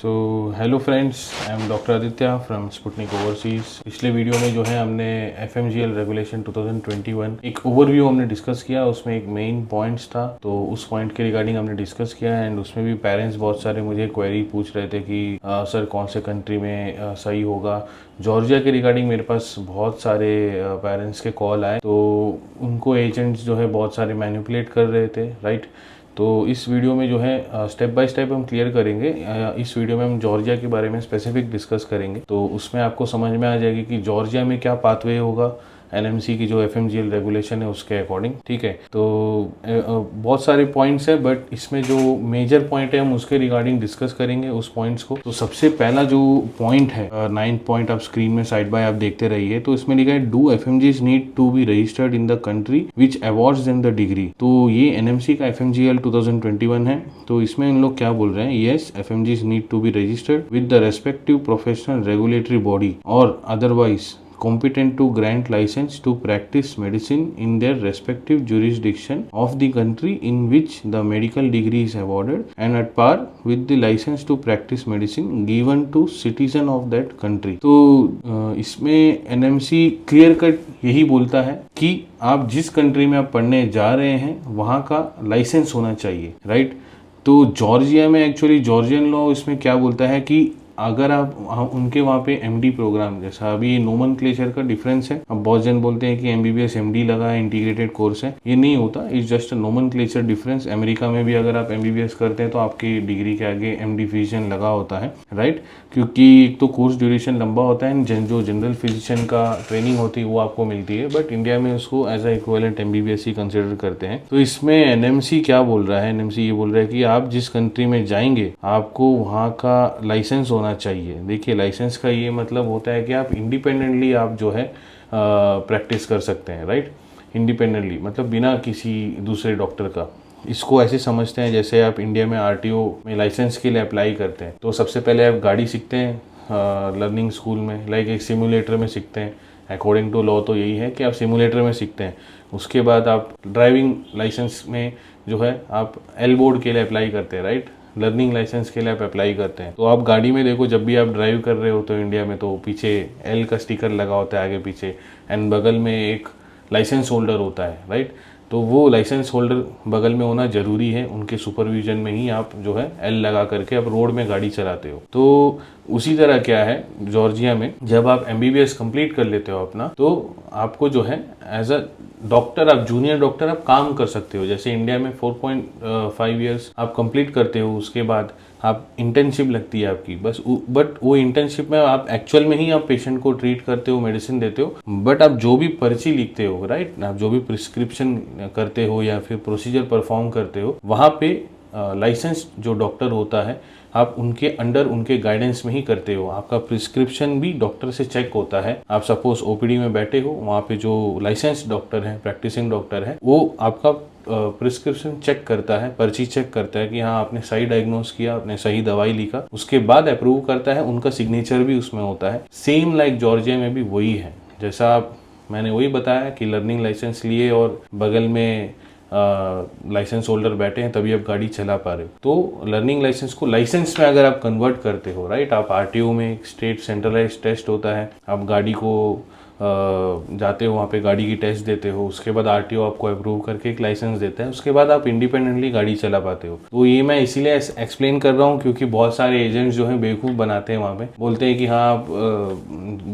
So hello friends, I am doctor Aditya from Sputnik overseas. पिछले video में जो है हमने FMGL रेगुलेशन 2021 एक ओवरव्यू हमने डिस्कस किया। उसमें एक मेन पॉइंट्स था, तो उस पॉइंट के रिगार्डिंग हमने डिस्कस किया। एंड उसमें भी पेरेंट्स बहुत सारे मुझे क्वेरी पूछ रहे थे कि सर कौन से कंट्री में सही होगा। जॉर्जिया के रिगार्डिंग मेरे पास बहुत सारे पेरेंट्स के कॉल आए, तो उनको एजेंट्स जो है बहुत सारे मैनिपुलेट कर रहे थे, राइट। तो इस वीडियो में जो है स्टेप बाय स्टेप हम क्लियर करेंगे। इस वीडियो में हम जॉर्जिया के बारे में स्पेसिफिक डिस्कस करेंगे, तो उसमें आपको समझ में आ जाएगी कि जॉर्जिया में क्या पाथवे होगा NMC की जो FMGL रेगुलेशन है उसके अकॉर्डिंग, ठीक है। तो बहुत सारे पॉइंट्स है, बट इसमें जो मेजर पॉइंट है हम उसके रिगार्डिंग डिस्कस करेंगे उस पॉइंट्स को। तो सबसे पहला जो पॉइंट है, 9th पॉइंट आप स्क्रीन में साइड बाय आप देखते रहिए। तो इसमें लिखा है do FMGs need to be registered in the country which awards them the degree. तो ये NMC का FMGL 2021 है। तो इसमें इन लोग क्या बोल रहे हैं, yes FMGs need to be registered with the respective professional regulatory body और otherwise competent to grant license to practice medicine in their respective jurisdiction of the country in which the medical degree is awarded and at par with the license to practice medicine given to citizen of that country। तो इसमें NMC clear cut यही बोलता है कि आप जिस country में आप पढ़ने जा रहे हैं वहाँ का लाइसेंस होना चाहिए, राइट। तो जॉर्जिया में एक्चुअली जॉर्जियन लॉ इसमें क्या बोलता है कि अगर आप उनके वहाँ पे MD प्रोग्राम, जैसा अभी नोमेनक्लेचर का डिफरेंस है। अब बहुत जन बोलते हैं कि MBBS MD लगा है, इंटीग्रेटेड कोर्स है। ये नहीं होता, it's just nomenclature difference. America में भी अगर आप MBBS करते हैं तो आपकी डिग्री के आगे MD फिजिशियन लगा होता है, राइट। क्योंकि एक तो कोर्स ड्यूरेशन लंबा होता है, जो जनरल फिजिशियन का ट्रेनिंग होती है वो आपको मिलती है, बट इंडिया में उसको एज अ इक्विवेलेंट MBBS ही कंसिडर करते हैं। तो इसमें NMC क्या बोल रहा है, NMC ये बोल रहा है कि आप जिस कंट्री में जाएंगे आपको वहाँ का लाइसेंस होना चाहिए। देखिए, लाइसेंस का ये मतलब होता है कि आप इंडिपेंडेंटली आप जो है प्रैक्टिस कर सकते हैं, राइट। इंडिपेंडेंटली मतलब बिना किसी दूसरे डॉक्टर का। इसको ऐसे समझते हैं जैसे आप इंडिया में RTO में लाइसेंस के लिए अप्लाई करते हैं, तो सबसे पहले आप गाड़ी सीखते हैं लर्निंग स्कूल में, लाइक एक सिमुलेटर में सीखते हैं। अकॉर्डिंग टू लॉ तो यही है कि आप सिमुलेटर में सीखते हैं। उसके बाद आप ड्राइविंग लाइसेंस में जो है आप L बोर्ड के लिए अप्लाई करते हैं, राइट। लर्निंग लाइसेंस के लिए आप अप्लाई करते हैं। तो आप गाड़ी में देखो, जब भी आप ड्राइव कर रहे हो तो इंडिया में तो पीछे L का स्टिकर लगा होता है आगे पीछे, एंड बगल में एक लाइसेंस होल्डर होता है, राइट। तो वो लाइसेंस होल्डर बगल में होना जरूरी है, उनके सुपरविजन में ही आप जो है L लगा करके आप रोड में गाड़ी चलाते हो। तो उसी तरह क्या है जॉर्जिया में, जब आप MBBS कंप्लीट कर लेते हो अपना, तो आपको जो है एज अ डॉक्टर, आप जूनियर डॉक्टर आप काम कर सकते हो। जैसे इंडिया में 4.5 ईयर्स आप कंप्लीट करते हो, उसके बाद आप इंटर्नशिप लगती है आपकी बस। बट वो इंटर्नशिप में आप एक्चुअल में ही आप पेशेंट को ट्रीट करते हो, मेडिसिन देते हो, बट आप जो भी पर्ची लिखते हो, राइट, आप जो भी प्रिस्क्रिप्शन करते हो या फिर प्रोसीजर परफॉर्म करते हो, वहाँ पे लाइसेंस जो डॉक्टर होता है आप उनके अंडर उनके गाइडेंस में ही करते हो। आपका प्रिस्क्रिप्शन भी डॉक्टर से चेक होता है। आप सपोज OPD में बैठे हो, वहाँ पे जो लाइसेंस डॉक्टर है, प्रैक्टिसिंग डॉक्टर है, वो आपका प्रिस्क्रिप्शन चेक करता है, पर्ची चेक करता है कि हाँ आपने सही डायग्नोस किया, आपने सही दवाई लिखा, उसके बाद अप्रूव करता है। उनका सिग्नेचर भी उसमें होता है। सेम लाइक जॉर्जिया में भी वही है। जैसा मैंने वही बताया कि लर्निंग लाइसेंस लिए और बगल में लाइसेंस होल्डर बैठे हैं, तभी आप गाड़ी चला पा रहे हो। तो लर्निंग लाइसेंस को लाइसेंस में अगर आप कन्वर्ट करते हो, राइट, आप RTO में एक स्टेट सेंट्रलाइज टेस्ट होता है, आप गाड़ी को जाते हो, वहाँ पे गाड़ी की टेस्ट देते हो, उसके बाद RTO आपको अप्रूव करके एक लाइसेंस देता है, उसके बाद आप इंडिपेंडेंटली गाड़ी चला पाते हो। तो ये मैं इसीलिए एक्सप्लेन कर रहा हूँ क्योंकि बहुत सारे एजेंट्स जो हैं बेवकूफ़ बनाते हैं। वहाँ पे बोलते हैं कि हाँ आप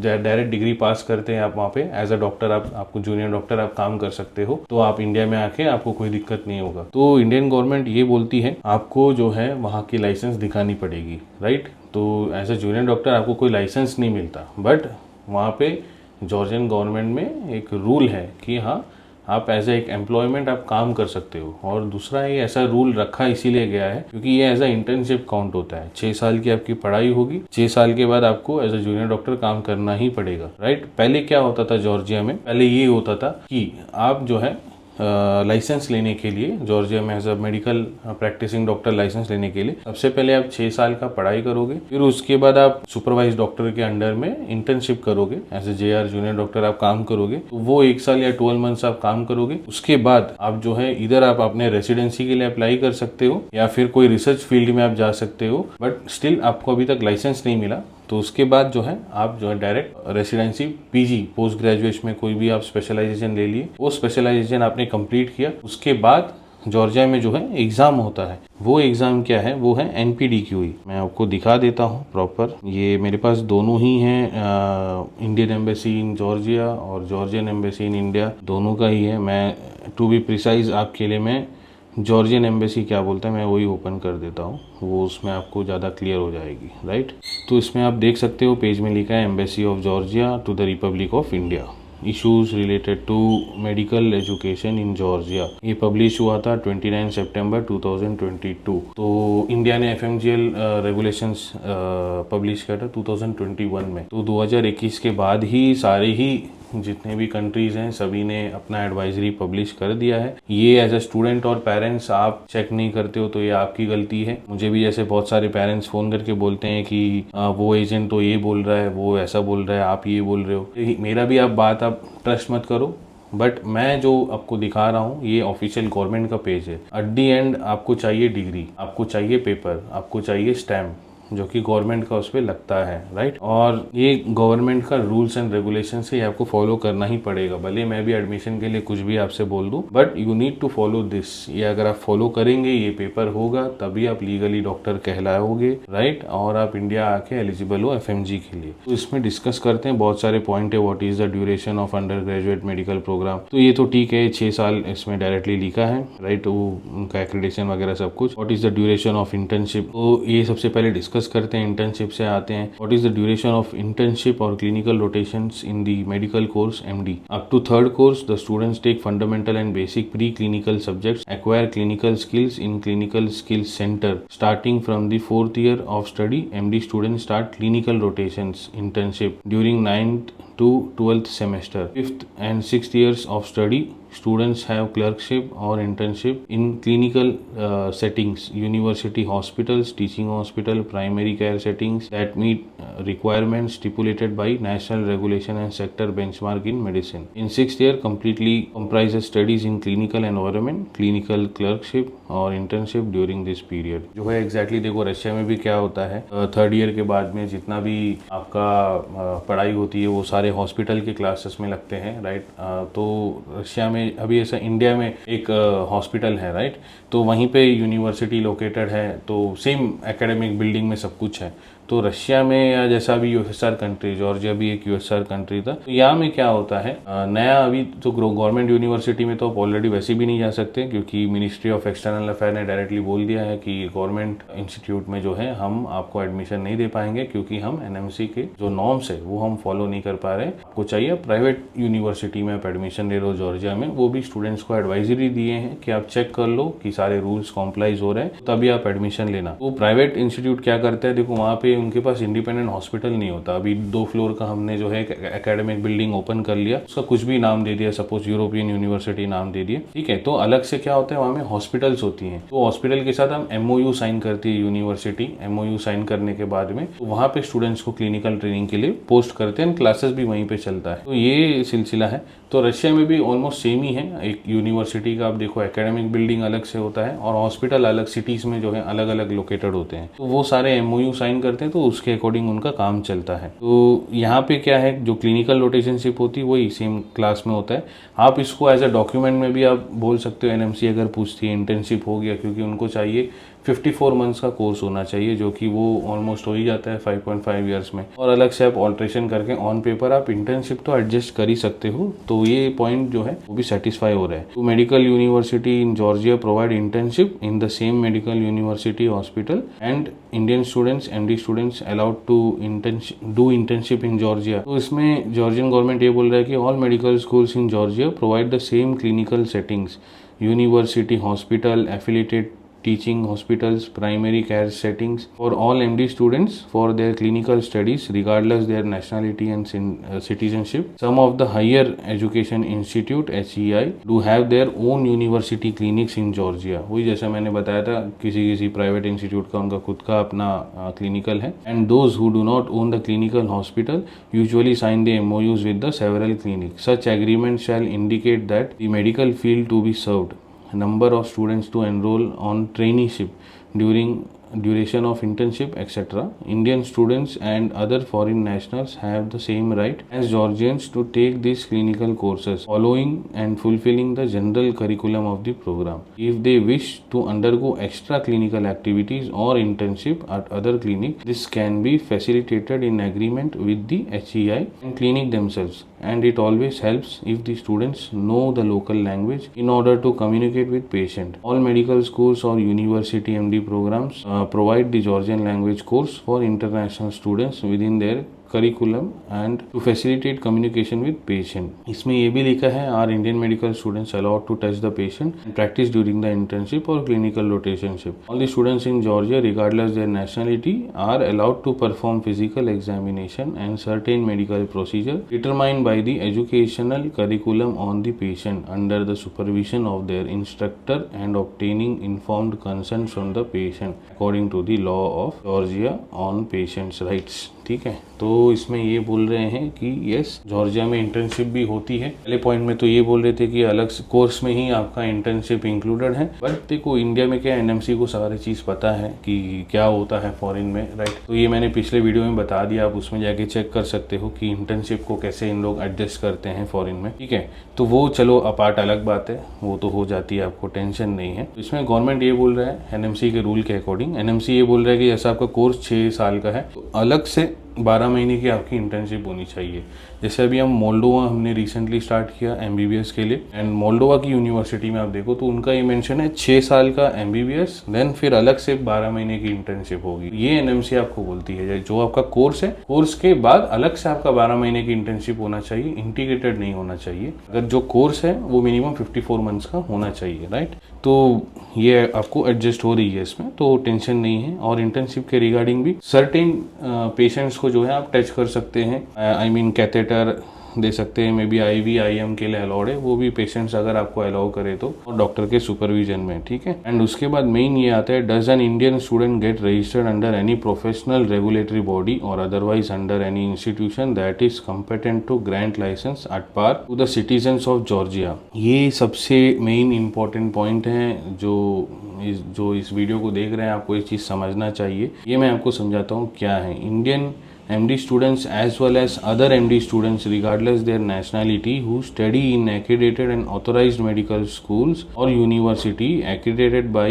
डायरेक्ट डिग्री पास करते हैं, आप वहाँ पे एज अ डॉक्टर आपको जूनियर डॉक्टर आप काम कर सकते हो, तो आप इंडिया में आके आपको कोई दिक्कत नहीं होगा। तो इंडियन गवर्नमेंट ये बोलती है आपको जो है वहाँ की लाइसेंस दिखानी पड़ेगी, राइट। तो एज अ जूनियर डॉक्टर आपको कोई लाइसेंस नहीं मिलता, बट वहाँ पे जॉर्जियन गवर्नमेंट में एक रूल है कि हाँ आप एज ए एक एम्प्लॉयमेंट आप काम कर सकते हो। और दूसरा ये ऐसा रूल रखा इसीलिए गया है क्योंकि ये एज अ इंटर्नशिप काउंट होता है। 6 साल की आपकी पढ़ाई होगी, 6 साल के बाद आपको एज अ जूनियर डॉक्टर काम करना ही पड़ेगा, राइट। पहले क्या होता था जॉर्जिया में, पहले ये होता था कि आप जो है लाइसेंस लेने के लिए, जॉर्जिया में as a medical practicing doctor licence लेने के लिए सबसे पहले आप 6 साल का पढ़ाई करोगे, फिर उसके बाद आप सुपरवाइज डॉक्टर के अंडर में इंटर्नशिप करोगे, as a JR junior doctor आप काम करोगे। तो वो 1 साल या 12 मंथ्स आप काम करोगे। उसके बाद आप जो है इधर आप अपने रेसिडेंसी के लिए अप्लाई कर सकते हो या फिर कोई रिसर्च फील्ड में आप जा सकते हो, बट स्टिल आपको अभी तक लाइसेंस नहीं मिला। तो उसके बाद जो है आप जो है direct residency PG post graduation में कोई भी आप स्पेशलाइजेशन ले लिए, वो स्पेशलाइजेशन आपने कंप्लीट किया, उसके बाद जॉर्जिया में जो है एग्ज़ाम होता है। वो एग्ज़ाम क्या है, वो है NPDQE। मैं आपको दिखा देता हूँ प्रॉपर। ये मेरे पास दोनों ही हैं, इंडियन एम्बेसी इन जॉर्जिया और जॉर्जियन एम्बेसी इन इंडिया, दोनों का ही है। मैं टू बी प्रिसाइज आपके लिए मैं जॉर्जियन एम्बेसी क्या बोलता है मैं वही ओपन कर देता हूँ, वो उसमें आपको ज़्यादा क्लियर हो जाएगी, राइट। तो इसमें आप देख सकते हो पेज में लिखा है embassy of Georgia to the republic of India, issues related to medical education in Georgia. ये पब्लिश हुआ था 29 सितंबर 2022। तो इंडिया ने FMGL रेगुलेशंस पब्लिश किया था 2021 में। तो 2021 के बाद ही सारे ही जितने भी कंट्रीज हैं सभी ने अपना एडवाइजरी पब्लिश कर दिया है। ये एज अ स्टूडेंट और पेरेंट्स आप चेक नहीं करते हो तो ये आपकी गलती है। मुझे भी जैसे बहुत सारे पेरेंट्स फ़ोन करके बोलते हैं कि वो एजेंट तो ये बोल रहा है, वो ऐसा बोल रहा है, आप ये बोल रहे हो। मेरा भी आप बात आप ट्रस्ट मत करो, बट मैं जो आपको दिखा रहा हूँ ये ऑफिशियल गवर्नमेंट का पेज है। एट दी एंड आपको चाहिए डिग्री, आपको चाहिए पेपर, आपको चाहिए स्टैम्प जो कि गवर्नमेंट का उस पर लगता है, राइट। और ये गवर्नमेंट का रूल्स एंड रेगुलेशन से आपको फॉलो करना ही पड़ेगा। भले मैं भी एडमिशन के लिए कुछ भी आपसे बोल दूं, but you need to follow this. ये अगर आप फॉलो करेंगे, ये पेपर होगा, तभी आप लीगली डॉक्टर कहलाओगे, राइट, और आप इंडिया आके एलिजिबल हो FMG के लिए। तो इसमें डिस्कस करते हैं, बहुत सारे पॉइंट है। What is the duration of undergraduate medical program, तो ये तो ठीक है, 6 साल इसमें डायरेक्टली लिखा है, राइट, वो उनका एक्रेडिटेशन वगैरह सब कुछ। What is the duration of internship, तो ये सबसे पहले डिस्कस करते हैं। इंटर्नशिप से आते हैं, what is the duration of internship और clinical rotations in the medical course MD up to 3rd course. The students take fundamental and basic pre clinical subjects, acquire clinical skills in clinical skills centre starting from the 4th year of study. MD students start clinical rotations internship during 9th to 12th semester. 5th and 6th years of study, students have clerkship or internship in clinical settings, university hospitals, teaching hospital, primary care settings that meet requirements stipulated by national regulation and sector benchmark in medicine. In 6th year completely comprises studies in clinical environment, clinical clerkship और internship during this period. जो है exactly देखो Russia में भी क्या होता है, 3rd year के बाद में जितना भी आपका पढ़ाई होती है वो सारे हॉस्पिटल के क्लासेस में लगते हैं, राइट। तो रशिया में अभी ऐसा, इंडिया में एक हॉस्पिटल है, राइट, तो वहीं पे यूनिवर्सिटी लोकेटेड है, तो सेम एकेडमिक बिल्डिंग में सब कुछ है। तो रशिया में या जैसा भी USSR कंट्री, जॉर्जिया भी एक USSR कंट्री था, तो यहाँ में क्या होता है, नया अभी तो गवर्नमेंट यूनिवर्सिटी में तो आप ऑलरेडी वैसे भी नहीं जा सकते, क्योंकि मिनिस्ट्री ऑफ एक्सटर्नल अफेयर ने डायरेक्टली बोल दिया है कि गवर्नमेंट इंस्टीट्यूट में जो है हम आपको एडमिशन नहीं दे पाएंगे, क्योंकि हम NMC के जो नॉर्म्स है वो हम फॉलो नहीं कर पा रहे हैं। आपको चाहिए प्राइवेट यूनिवर्सिटी में आप एडमिशन ले लो जॉर्जिया में, वो भी स्टूडेंट्स को एडवाइजरी दिए हैं कि आप चेक कर लो कि सारे रूल्स कॉम्प्लाइज हो रहे हैं, तभी आप एडमिशन लेना। तो प्राइवेट इंस्टीट्यूट क्या करता है, देखो वहाँ पे उनके पास इंडिपेंडेंट हॉस्पिटल नहीं होता। अभी 2 फ्लोर का हमने जो है एकेडमिक बिल्डिंग ओपन कर लिया, उसका कुछ भी नाम दे दिया, सपोज यूरोपियन यूनिवर्सिटी नाम दे दिया, ठीक है। तो अलग से क्या होता है, वहाँ में हॉस्पिटल्स होती हैं, तो हॉस्पिटल के साथ हम MOU साइन करती है यूनिवर्सिटी। MOU साइन करने के बाद में तो वहाँ पे स्टूडेंट्स को क्लिनिकल ट्रेनिंग के लिए पोस्ट करते हैं, क्लासेस भी वहीं पे चलता है। तो ये सिलसिला है। तो रशिया में भी ऑलमोस्ट सेम ही है। एक यूनिवर्सिटी का आप देखो एकेडमिक बिल्डिंग अलग से होता है और हॉस्पिटल अलग सिटीज में जो है अलग अलग लोकेटेड होते हैं, तो वो सारे MOU साइन करते हैं, तो उसके अकॉर्डिंग उनका काम चलता है। तो यहाँ पे क्या है, जो क्लिनिकल रोटेशनशिप होती है वही सेम क्लास में होता है। आप इसको एज अ डॉक्यूमेंट में भी आप बोल सकते हो, NMC अगर पूछती है इंटर्नशिप हो गया, क्योंकि उनको चाहिए 54 मंथ्स का कोर्स होना चाहिए, जो कि वो ऑलमोस्ट हो ही जाता है 5.5 ईयर्स में। और अलग से आप ऑल्ट्रेशन करके ऑन पेपर आप इंटर्नशिप तो एडजस्ट कर ही सकते हो। तो ये पॉइंट जो है वो भी सेटिस्फाई हो रहा है। तो medical university in Georgia provide internship in the same medical university hospital and Indian students MD students allowed to do internship in Georgia. तो इसमें जॉर्जियन गवर्नमेंट ये बोल रहा है कि all medical schools in Georgia provide the same clinical settings, university hospital affiliated teaching hospitals, primary care settings for all MD students for their clinical studies regardless their nationality and citizenship. Some of the higher education institute HEI do have their own university clinics in Georgia. वही जैसा मैंने बताया था किसी private institute का उनका खुद का अपना क्लिनिकल है. And those who do not own the clinical hospital usually sign the MOUs with the several clinics. Such agreement shall indicate that the medical field to be served, number of students to enroll on traineeship duration of internship, etc. Indian students and other foreign nationals have the same right as Georgians to take these clinical courses following and fulfilling the general curriculum of the program. If they wish to undergo extra clinical activities or internship at other clinics, this can be facilitated in agreement with the HEI and clinic themselves, and it always helps if the students know the local language in order to communicate with patient. All medical schools or university MD programs provide the Georgian language course for international students within their curriculum and to facilitate communication with patient. इसमें ये भी लिखा है are Indian medical students allowed to touch the patient and practice during the internship or clinical rotationship. All the students in Georgia regardless their nationality are allowed to perform physical examination and certain medical procedure determined by the educational curriculum on the patient under the supervision of their instructor and obtaining informed consent from the patient according to the law of Georgia on patients' rights. ठीक है, तो इसमें ये बोल रहे हैं कि yes Georgia में इंटर्नशिप भी होती है. पहले पॉइंट में तो ये बोल रहे थे कि अलग कोर्स में ही आपका इंटर्नशिप इंक्लूडेड है, बट देखो इंडिया में क्या एनएमसी को सारी चीज़ पता है कि क्या होता है फॉरेन में, राइट. तो ये मैंने पिछले वीडियो में बता दिया, आप उसमें जाके चेक कर सकते हो कि इंटर्नशिप को कैसे इन लोग एडजस्ट करते हैं फॉरेन में. ठीक है, तो वो चलो अपार्ट अलग बात है, वो तो हो जाती है, आपको टेंशन नहीं है. तो इसमें गवर्नमेंट ये बोल रहा है एनएमसी के रूल के अकॉर्डिंग, एनएमसी ये बोल रहा है कि जैसा आपका कोर्स 6 साल का है तो अलग से 12 महीने की आपकी इंटर्नशिप होनी चाहिए. जैसे अभी हम मोल्डोवा हमने रिसेंटली स्टार्ट किया एमबीबीएस के लिए, एंड मोल्डोवा की यूनिवर्सिटी में आप देखो तो उनका ये मेंशन है 6 साल का एमबीबीएस, देन फिर अलग से 12 महीने की इंटर्नशिप होगी. ये एनएमसी आपको बोलती है जो आपका कोर्स है, कोर्स के बाद अलग से आपका 12 महीने की इंटर्नशिप होना चाहिए, इंटीग्रेटेड नहीं होना चाहिए. अगर जो कोर्स है वो मिनिमम 54 मंथ्स का होना चाहिए, राइट. तो ये आपको एडजस्ट हो रही है इसमें, तो टेंशन नहीं है. और इंटर्नशिप के रिगार्डिंग भी सर्टेन पेशेंट्स को जो है आप टच कर सकते हैं, आई मीन कैथेटर दे सकते हैं, मे बी IV IM के लिए अलाउड है, वो भी पेशेंट्स अगर आपको अलाउ करे तो, और डॉक्टर के सुपरविजन में. ठीक है, एंड उसके बाद मेन ये आता है does an Indian student get registered under any professional regulatory body और otherwise under any institution that is competent to grant licence at par to the citizens of Georgia. ये सबसे मेन इंपॉर्टेंट पॉइंट है जो इस video को देख रहे हैं, आपको ये चीज़ समझना चाहिए. ये मैं आपको समझाता हूँ क्या है. Indian MD students as well as other MD students regardless their nationality who study in accredited and authorized medical schools or university accredited by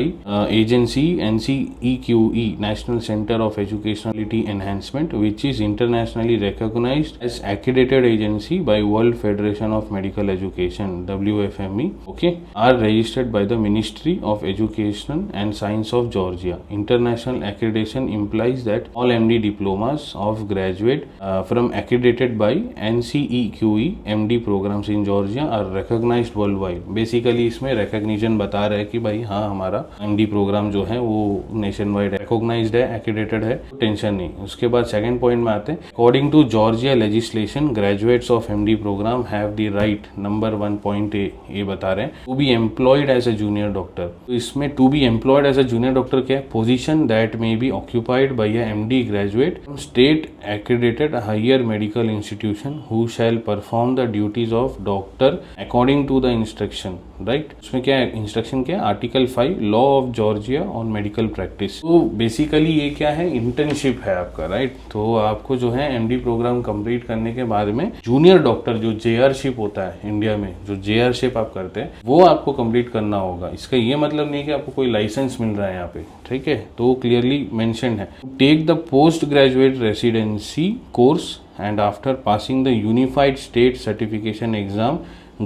agency NCEQE National Center of Educationality Enhancement, which is internationally recognized as accredited agency by World Federation of Medical Education WFME, okay, are registered by the Ministry of Education and Science of Georgia. International accreditation implies that all MD diplomas of graduate from accredited by NCEQE MD programs in Georgia are recognized worldwide. Basically इसमें recognition बता रहा है कि भाई हाँ हमारा MD programme जो है वो नेशन वाइड recognized है, accredited है, टेंशन नहीं. उसके बाद सेकंड पॉइंट में आते हैं. According to Georgia legislation, graduates of MD program have the right, number 1.A ये बता रहे हैं, to be employed as a junior doctor. तो इसमें to be employed as a junior doctor क्या है? Position that may be occupied by a MD graduate from state accredited higher medical institution who shall perform the duties of doctor according to the instruction, right. उसमें क्या है, instruction क्या है, article 5 law of Georgia on medical practice. तो basically ये क्या है, internship है आपका, राइट. तो आपको जो है एमडी प्रोग्राम कंप्लीट करने के बाद में जूनियर डॉक्टर जो JRship होता है इंडिया में, जो JRship आप करते हैं वो आपको कंप्लीट करना होगा. इसका ये मतलब नहीं कि आपको कोई लाइसेंस मिल रहा है यहाँ पे, ठीक है. तो क्लियरली मेंशन है, take the postgraduate residency course and after passing the unified state certification exam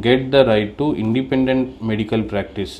get the right to independent medical practice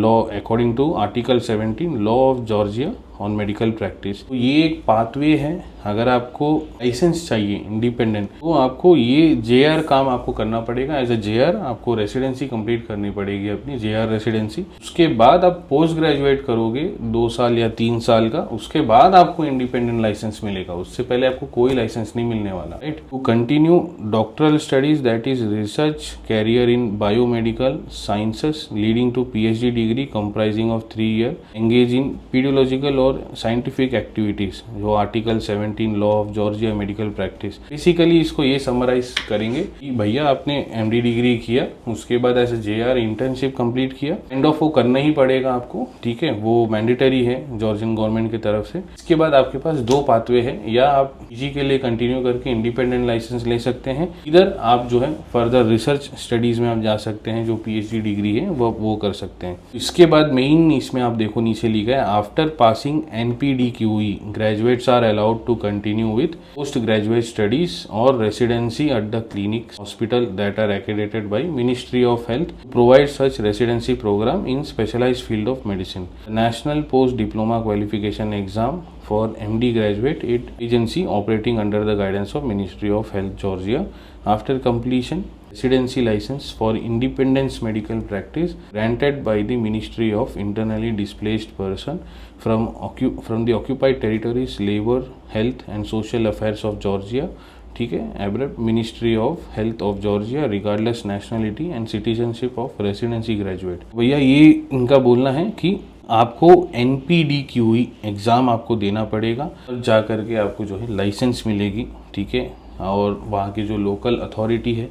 law according to article 17 law of Georgia on medical practice. तो ये एक pathway है अगर आपको licence चाहिए independent, तो आपको ये JR काम आपको करना पड़ेगा। एज अ JR आपको रेसिडेंसी कंप्लीट करनी पड़ेगी अपनी JR रेसिडेंसी। उसके बाद आप पोस्ट ग्रेजुएट करोगे 2 साल या 3 साल का, उसके बाद आपको इंडिपेंडेंट लाइसेंस मिलेगा। उससे पहले आपको कोई लाइसेंस नहीं मिलने वाला, right. To continue doctoral studies that is research career in biomedical sciences leading to PhD degree comprising of 3 year, engage in pedagogical और साइंटिफिक एक्टिविटीज, जो article 17 law of Georgia medical practice. Basically इसको ये summarise करेंगे कि भैया आपने MD degree किया, उसके बाद ऐसे JR इंटर्नशिप कंप्लीट किया, एंड ऑफ वो करना ही पड़ेगा आपको, ठीक है, वो मैंडेटरी है जॉर्जियन गवर्नमेंट की तरफ से। इसके बाद आपके पास 2 पाथवे है, या आप PG के लिए कंटिन्यू करके इंडिपेंडेंट लाइसेंस ले सकते हैं, इधर आप जो है फर्दर रिसर्च स्टडीज में आप जा सकते हैं, जो PhD डिग्री है वो कर सकते हैं। इसके बाद मेन इसमें आप देखो नीचे लिखा है, after passing NPDQE graduates are allowed to continue with post graduate studies और residency at the clinic hospital that are accredited by Ministry of Health to provide such residency program in specialized field of medicine. The National Post Diploma Qualification Exam for MD graduate agency operating under the guidance of Ministry of Health Georgia. After completion, residency license for independence medical practice granted by the Ministry of Internally Displaced Person from the occupied territories, labor, health and social affairs of Georgia, ठीक है, एब्रेट ministry of health of Georgia regardless nationality and citizenship of residency graduate. भैया ये इनका बोलना है कि आपको NPDQE एग्ज़ाम आपको देना पड़ेगा और जा करके आपको जो है लाइसेंस मिलेगी, ठीक है। और वहाँ की जो लोकल अथॉरिटी है,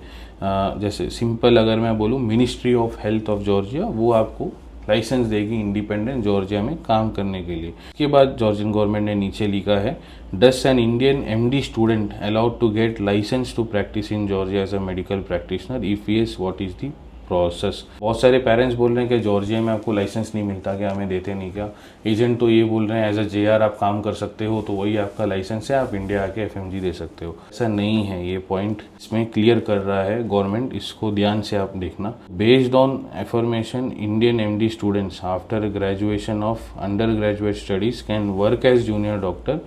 जैसे सिंपल अगर मैं बोलूँ ministry of health of Georgia, वो आपको लाइसेंस देगी इंडिपेंडेंट जॉर्जिया में काम करने के लिए। इसके बाद जॉर्जियन गवर्नमेंट ने नीचे लिखा है, does an Indian MD student allowed to get licence to practise in Georgia as a medical practitioner, if yes what is the process. बहुत सारे पेरेंट्स बोल रहे हैं कि जॉर्जिया में आपको लाइसेंस नहीं मिलता, क्या हमें देते नहीं क्या। एजेंट तो ये बोल रहे हैं एज अ JR आप काम कर सकते हो, तो वही आपका लाइसेंस है, आप इंडिया आके FMG दे सकते हो। ऐसा नहीं है, ये पॉइंट इसमें क्लियर कर रहा है गवर्नमेंट, इसको ध्यान से आप देखना। Based on affirmation, Indian MD students after graduation of undergraduate studies can work as junior doctor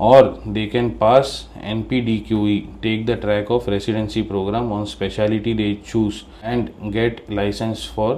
or they can pass NPDQE, take the track of residency program on specialty they choose and get license for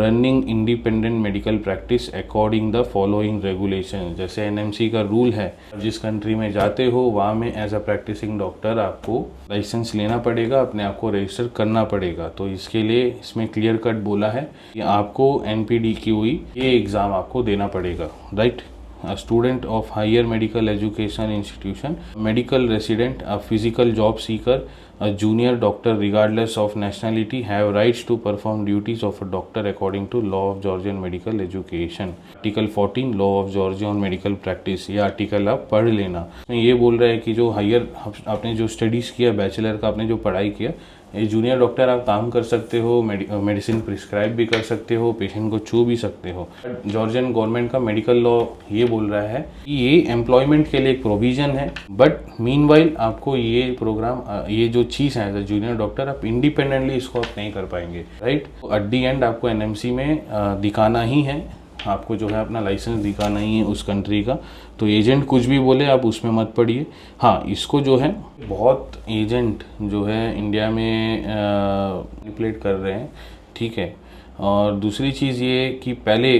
running independent medical practice according the following regulations। जैसे NMC का rule है, जिस country में जाते हो वहाँ में as a practicing doctor आपको लाइसेंस लेना पड़ेगा, अपने आप को रजिस्टर करना पड़ेगा। तो इसके लिए इसमें क्लियर कट बोला है कि आपको NPDQE ये एग्ज़ाम आपको देना पड़ेगा, right. A student of higher medical education institution, medical resident, a physical job seeker, a junior doctor regardless of nationality have rights to perform duties of a doctor according to law of Georgian medical education। Article 14 law of Georgia on medical practice, ये article आप पढ़ लेना। ये बोल रहा है कि जो हायर आपने जो स्टडीज़ किया, बैचलर का आपने जो पढ़ाई किया, ये जूनियर डॉक्टर आप काम कर सकते हो, मेडिसिन प्रिस्क्राइब भी कर सकते हो, पेशेंट को छू भी सकते हो। जॉर्जियन गवर्नमेंट का मेडिकल लॉ ये बोल रहा है कि ये एम्प्लॉयमेंट के लिए एक प्रोविज़न है, बट मीनवाइल आपको ये प्रोग्राम, ये जो चीज़ है एज अ जूनियर डॉक्टर, आप इंडिपेंडेंटली इसको आप नहीं कर पाएंगे, राइट। तो एट दी एंड आपको NMC में दिखाना ही है, आपको जो है अपना लाइसेंस दिखाना ही है उस कंट्री का। तो एजेंट कुछ भी बोले आप उसमें मत पड़िए। हाँ, इसको जो है बहुत एजेंट जो है इंडिया में मैनिपुलेट कर रहे हैं, ठीक है। और दूसरी चीज़ ये कि पहले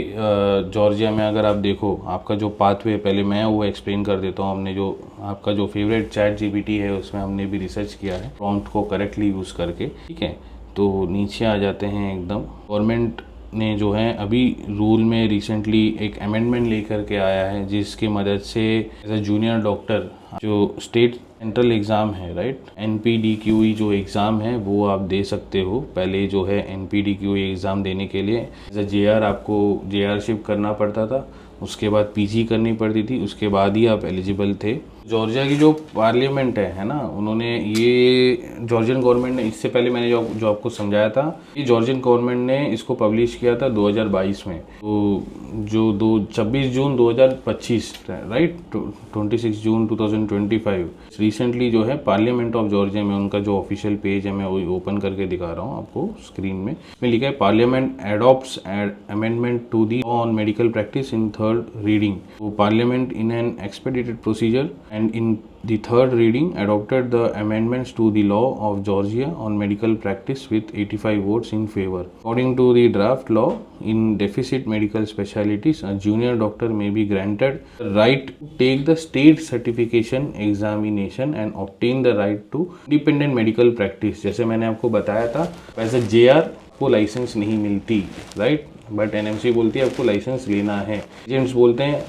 जॉर्जिया में अगर आप देखो, आपका जो पाथवे, पहले मैं वो एक्सप्लेन कर देता हूँ। हमने जो आपका जो फेवरेट ChatGPT है उसमें हमने भी रिसर्च किया है प्रॉम्प्ट को करेक्टली यूज़ करके, ठीक है। तो नीचे आ जाते हैं एकदम। गवर्नमेंट ने जो है अभी रूल में रिसेंटली एक अमेंडमेंट लेकर के आया है, जिसकी मदद से एज अ जूनियर डॉक्टर जो स्टेट सेंट्रल एग्ज़ाम है, राइट, NPDQE जो एग्ज़ाम है वो आप दे सकते हो। पहले जो है NPDQE एग्ज़ाम देने के लिए एज अ JR आपको JRशिप करना पड़ता था, उसके बाद PG करनी पड़ती थी, उसके बाद ही आप एलिजिबल थे। जॉर्जिया की जो पार्लियामेंट है ना, उन्होंने ये जॉर्जियन गवर्नमेंट ने, इससे पहले मैंने जो आपको समझाया था, ये जॉर्जियन गवर्नमेंट ने इसको पब्लिश किया था 2022 में। तो जो 26 जून 2025, राइट, 26 जून 2025 रिसेंटली जो है पार्लियामेंट ऑफ जॉर्जिया में उनका जो ऑफिशियल पेज है, मैं वही ओपन करके दिखा रहा हूँ आपको स्क्रीन में। इसमें लिखा है, parliament adopts amendment to the law on medical practice in third reading. Parliament in an expedited procedure and in the third reading adopted the amendments to the law of Georgia on medical practice with 85 votes in favor. According to the draft law, in deficit medical specialties, a junior doctor may be granted the right to take the state certification examination and obtain the right to independent medical practice. जैसे मैंने आपको बताया था, वैसे JR को licence नहीं मिलती, right, but NMC बोलती है आपको लाइसेंस लेना है। एजेंट्स बोलते हैं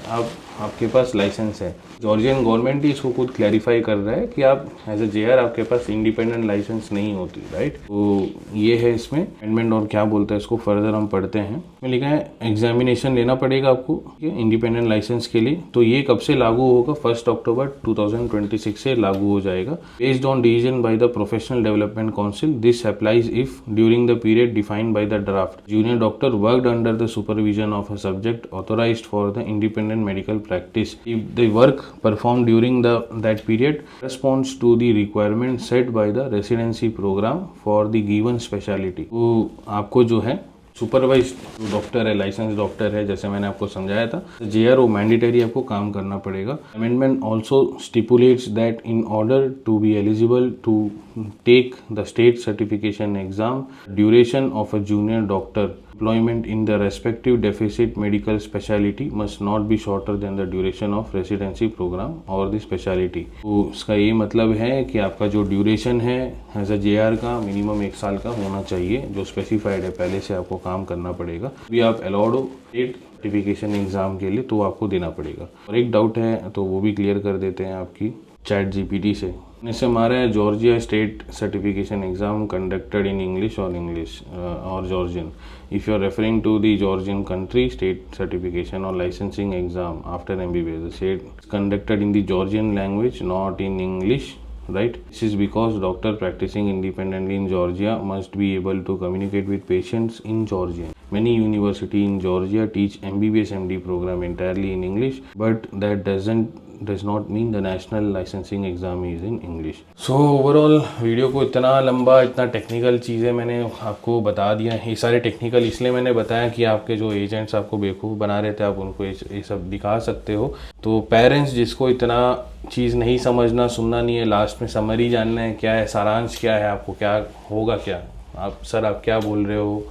आपके पास लाइसेंस है। जॉर्जियन गवर्नमेंट ही इसको खुद क्लैरिफाई कर रहा है कि आप एज ए JR आपके पास इंडिपेंडेंट लाइसेंस नहीं होती, राइट। तो ये है इसमें अमेंडमेंट, और क्या बोलता है इसको फर्दर हम पढ़ते हैं। इसमें लिखा है एग्जामिनेशन लेना पड़ेगा आपको इंडिपेंडेंट लाइसेंस के लिए। तो ये कब से लागू होगा? 1 अक्टूबर 2026 से लागू हो जाएगा। Based on decision by the professional development council, this applies if during the period defined by the draft junior doctor worked under the supervision of a subject authorized for the independent medical practice. If the work performed during that period corresponds to the requirement set by the residency program for the given specialty. तो आपको जो है supervise doctor है, licence doctor है, जैसे मैंने आपको समझाया था, JR वो मैंडेटरी आपको काम करना पड़ेगा। Amendment also stipulates that in order to be eligible to take the state certification exam, duration of a junior doctor employment in the respective deficit medical specialty must not be shorter than the duration of residency program or the specialty. तो इसका ये मतलब है कि आपका जो duration है as a JR का मिनिमम 1 साल का होना चाहिए, जो स्पेसिफाइड है, पहले से आपको काम करना पड़ेगा। भी आप अलाउड हो स्टेट सर्टिफिकेशन एग्जाम के लिए तो आपको देना पड़ेगा। और एक डाउट है तो वो भी क्लियर कर देते हैं आपकी ChatGPT से। इससे हमारा है Georgia state certification exam conducted in English और Georgian. If you are referring to the Georgian country state certification और licensing exam after MBBS, state conducted in the Georgian language not in English, right? This is because doctor practicing independently in Georgia must be able to communicate with patients in Georgian. Many universities in Georgia teach MBBS MD program entirely in English, but that does not mean the national licensing exam is in English. So overall video को इतना लंबा, इतना technical चीज़ें मैंने आपको बता दिया है। ये सारे टेक्निकल इसलिए मैंने बताया कि आपके जो एजेंट्स आपको बेवकूफ़ बना रहे थे, आप उनको ये सब दिखा सकते हो। तो पेरेंट्स जिसको इतना चीज़ नहीं समझना, सुनना नहीं है, लास्ट में समरी जानना है क्या है, सारांश क्या है, आपको क्या होगा, क्या आप सर आप क्या बोल रहे हो,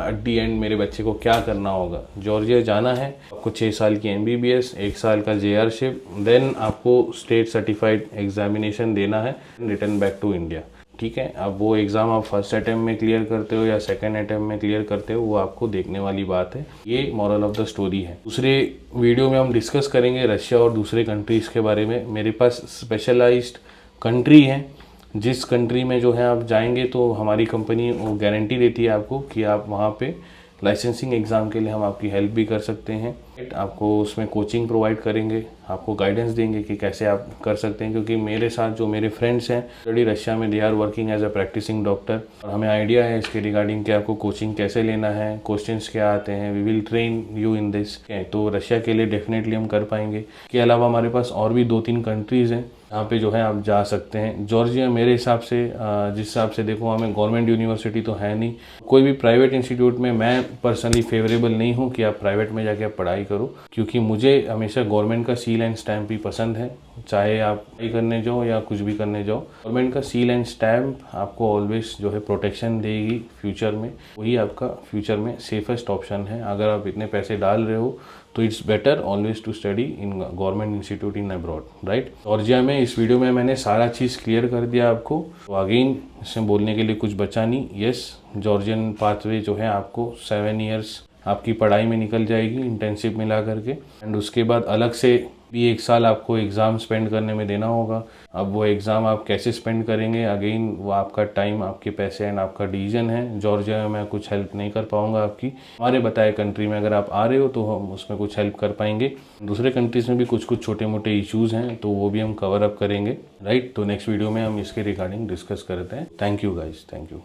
एट दी एंड मेरे बच्चे को क्या करना होगा। जॉर्जिया जाना है, आपको 6 साल की MBBS, 1 साल का JRship, देन आपको स्टेट सर्टिफाइड एग्जामिनेशन देना है, रिटर्न बैक टू इंडिया, ठीक है। अब वो एग्ज़ाम आप फर्स्ट अटैम्प्ट में क्लियर करते हो या सेकंड अटैम्प्ट में क्लियर करते हो, वो आपको देखने वाली बात है। ये मॉरल ऑफ द स्टोरी है। दूसरे वीडियो में हम डिस्कस करेंगे रशिया और दूसरे कंट्रीज़ के बारे में। मेरे पास स्पेशलाइज्ड कंट्री है, जिस कंट्री में जो है आप जाएंगे तो हमारी कंपनी वो गारंटी देती है आपको कि आप वहाँ पे लाइसेंसिंग एग्ज़ाम के लिए हम आपकी हेल्प भी कर सकते हैं। आपको उसमें कोचिंग प्रोवाइड करेंगे, आपको गाइडेंस देंगे कि कैसे आप कर सकते हैं। क्योंकि मेरे साथ जो मेरे फ्रेंड्स हैं ऑलरेडी रशिया में, they are working as a practicing doctor, और हमें आइडिया है इसके रिगार्डिंग कि आपको कोचिंग कैसे लेना है, क्वेश्चंस क्या आते हैं, we will train you in this. तो रशिया के लिए डेफिनेटली हम कर पाएंगे। इसके अलावा हमारे पास और भी 2-3 कंट्रीज़ हैं यहाँ पे जो है आप जा सकते हैं। जॉर्जिया मेरे हिसाब से, जिस हिसाब से देखो, हमें गवर्नमेंट यूनिवर्सिटी तो है नहीं, कोई भी प्राइवेट इंस्टीट्यूट में मैं पर्सनली फेवरेबल नहीं हूँ कि आप प्राइवेट में जाके आप पढ़ाई करो, क्योंकि मुझे हमेशा गवर्नमेंट का सील एंड स्टैम्प ही पसंद है। चाहे आप पढ़ाई करने जाओ या कुछ भी करने जाओ, गवर्नमेंट का सील एंड स्टैम्प आपको ऑलवेज जो है प्रोटेक्शन देगी फ्यूचर में, वही आपका फ्यूचर में सेफेस्ट ऑप्शन है। अगर आप इतने पैसे डाल रहे हो तो it's better always to study in government institute in abroad, right. Georgia में इस वीडियो में मैंने सारा चीज़ क्लियर कर दिया आपको, तो अगेन इसमें बोलने के लिए कुछ बचा नहीं। यस, जॉर्जियन पाथवे जो है आपको 7 ईयर्स आपकी पढ़ाई में निकल जाएगी इंटर्नशिप मिला करके, एंड उसके बाद अलग से भी 1 साल आपको एग्ज़ाम स्पेंड करने में देना होगा। अब वो एग्ज़ाम आप कैसे स्पेंड करेंगे, अगेन वो आपका टाइम, आपके पैसे एंड आपका डिसीजन है। जॉर्जिया में मैं कुछ हेल्प नहीं कर पाऊंगा आपकी। हमारे बताए कंट्री में अगर आप आ रहे हो तो हम उसमें कुछ हेल्प कर पाएंगे। दूसरे कंट्रीज़ में भी कुछ छोटे मोटे इश्यूज़ हैं तो वो भी हम कवर अप करेंगे, राइट। तो नेक्स्ट वीडियो में हम इसके रिगार्डिंग डिस्कस करते हैं। Thank you guys, thank you.